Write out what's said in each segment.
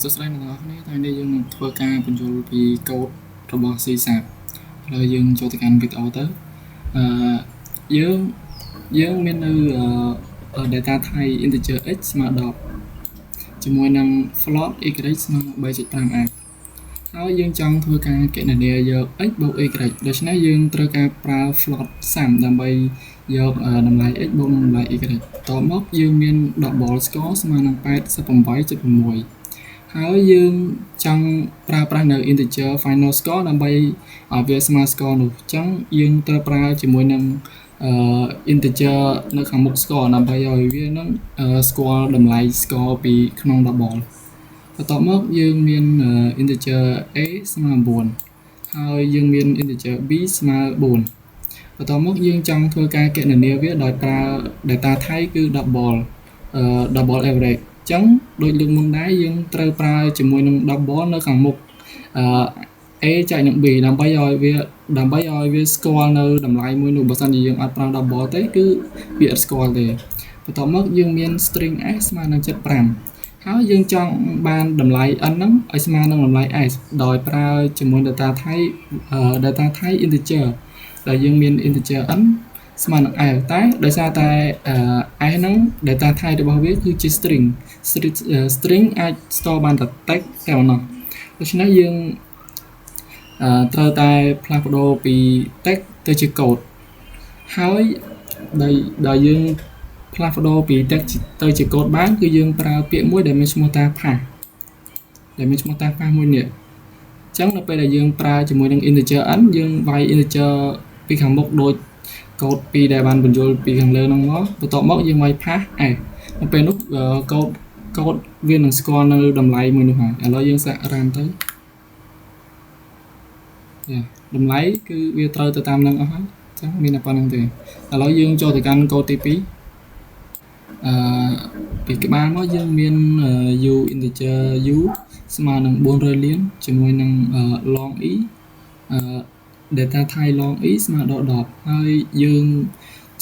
សួស្តីអ្នកនរគ្នាថ្ងៃនេះយើងនឹងធ្វើការបញ្ចូលពីកូដរបស់ C# ហើយយើងចូលទៅកាន់វីដេអូទៅយើងមាននៅ data type integer x ស្មើ10ជាមួយនឹង float y ស្មើ 3.5f ហើយយើងចង់ធ្វើការគណនាយក x បូក y ដូច្នេះយើងត្រូវការប្រើ float sum ដើម្បីយកតម្លៃ x បូកនឹងតម្លៃ y តទៅមកយើងមាន double score ស្មើនឹង 88.6 ហើយយើងចង់ប្រើប្រាស់នៅ integer final score ដើម្បីឲ្យវាស្មើ score នោះអញ្ចឹងយើងត្រូវប្រើជាមួយនឹងinteger នៅខាងមុខ score ដើម្បីឲ្យវានឹងស្គាល់តម្លៃ score ពីក្នុង double បន្ទាប់មកយើងមាន integer a ស្មើ9ហើយយើងមាន integer b ស្មើ4បន្ទាប់មកយើងចង់ធ្វើការគណនាវាដោយប្រើ data type គឺ double average អញ្ចឹងដូចលើកមុនដែរយើងត្រូវប្រើជាមួយនឹង double នៅខាងមុខa ចែកនឹង b ដើម្បីឲ្យវាស្គាល់នៅតម្លៃមួយនោះបើសិនជាយើងអត់ប្រើ double ទេគឺវាអត់ស្គាល់ទេបន្ទាប់មកយើងមាន string s ស្មើនឹង 75ហើយយើងចង់បានតម្លៃ n ហ្នឹងឲ្យស្មើនឹងតម្លៃ s ដោយប្រើជាមួយ data type integer ដែលយើងមាន integer n ស្មើនឹង f តែដោយសារតែ s ហ្នឹង data type របស់វាគឺជា string អាច store បានតែ text តែប៉ុណ្ណោះដូច្នេះយើងត្រូវតែផ្លាស់ប្ដូរពី text ទៅជា code ហើយដែលយើងផ្លាស់ប្ដូរពី text ទៅជា code បានគឺយើងប្រើពាក្យមួយដែលមានឈ្មោះថា path មួយនេះអញ្ចឹងនៅពេលដែលយើងប្រើជាមួយនឹង integer n យើងវាយ integer ពីខាងមុខដូច code ពីរដែលបានបញ្ចូលពីខាងលើហ្នឹងមកបន្ទាប់មកយើងវាយ path s នៅពេលនោះ code វានឹងស្គាល់នៅតម្លៃមួយនោះហើយឥឡូវយើងសាក run ទៅតម្លៃគឺវាត្រូវទៅតាមនឹងអស់ហើយអញ្ចឹងមានតែប៉ុណ្្នឹងទេឥឡូវយើងចូលទៅកាន់ code ទី2ពីក្បាលមកយើងមាន u integer u ស្មើនឹង400លានជាមួយនឹង long e data type long e ស្មើដល់10ហើយយើង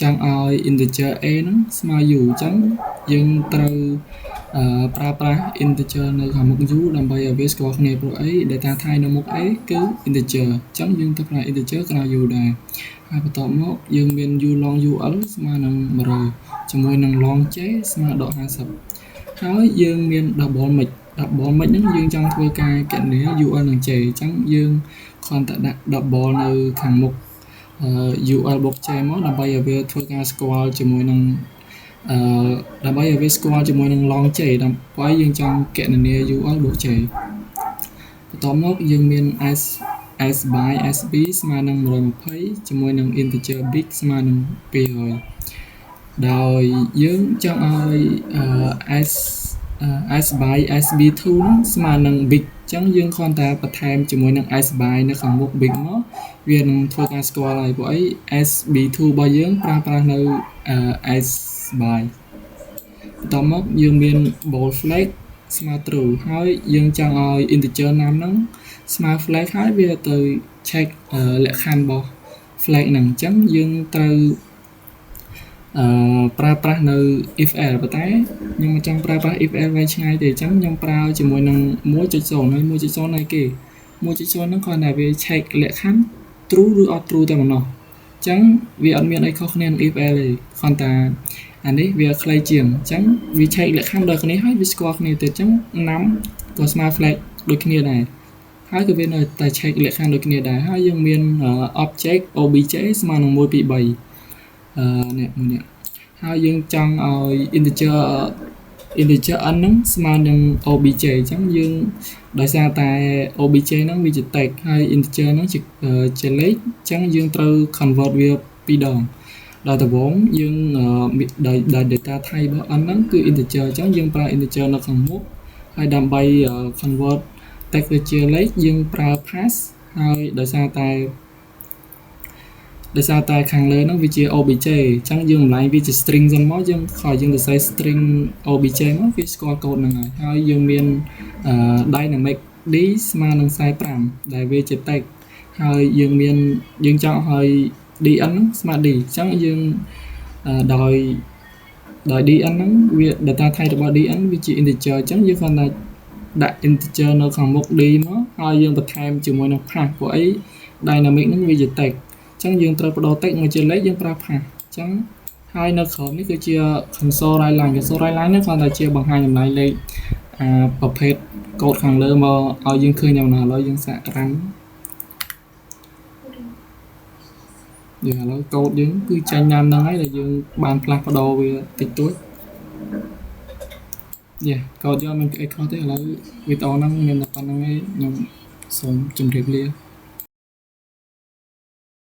ចង់ឲ្យ integer a ហ្នឹងស្មើ u អញ្ចឹងយើងត្រូវប្រើប្រាស់ integer នៅខាងមុខ u ដើម្បីឲ្យវាស្គាល់គ្នាព្រោះអី data type នៅមុខ a គឺ integer អញ្ចឹងយើងត្រូវប្រើ integer ក្រៅ u ដែរហើយបន្ទាប់មកយើងមាន u long ul ស្មើនឹង100ជាមួយនឹង long j ស្មើដល់50ហើយយើងមាន double mix ហ្នឹងយើងចង់ធ្វើការគណនា ul និង j អញ្ចឹងយើងគ្រាន់តែដាក់ double នៅខាងមុខul បូក j មកដើម្បីឲ្យវាធ្វើការស្គាល់ជាមួយនឹងដើម្បីឲ្យវាស្គាល់ជាមួយនឹង long j ដើម្បីយើងចង់គណនា ul បូក j បន្ទាប់មកយើងមាន s by sb ស្មើនឹង120ជាមួយនឹង integer big ស្មើនឹង200ដោយយើងចង់ឲ្យs by sb2 ហ្នឹងស្មើនឹង big អញ្ចឹងយើងគ្រាន់តែបន្ថែមជាមួយនឹង s by នៅខាងមុខ big មកវានឹងធ្វើការស្គាល់ហើយព្រោះអី sb2 របស់យើងប្រើប្រាស់នៅ s by បន្ទាប់មកយើងមាន bold flag ស្មើ true ហើយយើងចង់ឲ្យ integer name ហ្នឹងស្មើ flag ហើយវាទៅ check លក្ខខណ្ឌរបស់ flag ហ្នឹងអញ្ចឹងយើងត្រូវប្រើប្រាស់នៅ if else ប៉ុន្តែខ្ញុំមិនចង់ប្រើប្រាស់ if else វែងឆ្ងាយទេអញ្ចឹងខ្ញុំប្រើជាមួយនឹង 1.0 ហើយ 1.0 này គេ 1.0 ហ្នឹងគ្រាន់តែវា check លក្ខខណ្ឌ true ឬអត់ true តែប៉ុណ្ណោះអញ្ចឹងវាអត់មានអីខុសគ្នានឹង if else ទេគ្រាន់តែអានេះវាខ្លីជាងអញ្ចឹងវា check លក្ខខណ្ឌដូចគ្នាហើយវាស្គាល់គ្នាទៀតអញ្ចឹងណាំក៏ស្មើ flag ដូចគ្នាដែរហើយក៏វានៅតែ check លក្ខខណ្ឌដូចគ្នាដែរហើយយើងមាន object obj ស្មើនឹង1 2 3នេះមួយនេះហើយយើងចង់ឲ្យ integer n ហ្នឹងស្មើនឹង obj អញ្ចឹងយើងដោយសារតែ obj ហ្នឹងវាជា text ហើយ integer ហ្នឹងជាលេខអញ្ចឹងយើងត្រូវ convert វាពីរដងដល់ដំបូងយើងដោយ data type របស់ n ហ្នឹងគឺ integer អញ្ចឹងយើងប្រើ integer នៅខាងមុខហើយដើម្បី convert text ទៅជាលេខយើងប្រើ pass ហើយដោយសារតែខាងលើហ្នឹងវាជា obj អញ្ចឹងយើងបន្លែងវាជា string សិនមកយើងខឲ្យយើងសរសេរ string obj មកវាស្គាល់កូដហ្នឹងហើយយើងមាន dynamic d ស្មើនឹង45ដែលវាជា text ហើយយើងចង់ឲ្យ dn ហ្នឹងស្មើ d អញ្ចឹងយើងដោយ dn ហ្នឹងវា data type របស់ dn វាជា integer អញ្ចឹងយើងគ្រាន់តែ ដាក់ integer នៅខាងមុខ d មកហើយយើងបន្ថែមជាមួយនឹង path ព្រោះអី dynamic ហ្នឹងវាជា text អញ្ចឹងយើងត្រូវបដូរ text មកជាលេខយើងប្រើ path អញ្ចឹងហើយនៅក្រោមនេះគឺជា console write line console write line នេះគ្រាន់តែជាបង្ហាញតម្លៃលេខប្រភេទ code ខាងលើមកឲ្យយើងឃើញយ៉ាងណាឥឡូវយើងសាក run យើងឥឡូវ code យើងគឺចេញតាមហ្នឹងហើយដែលយើងបានផ្លាស់ប្ដូរវាតិចតួច កូដយកមានអីខុសទេឥឡូវវីដេអូហ្នឹងមានតែប៉ុណ្្នឹងឯងខ្ញុំសូមជម្រាបលា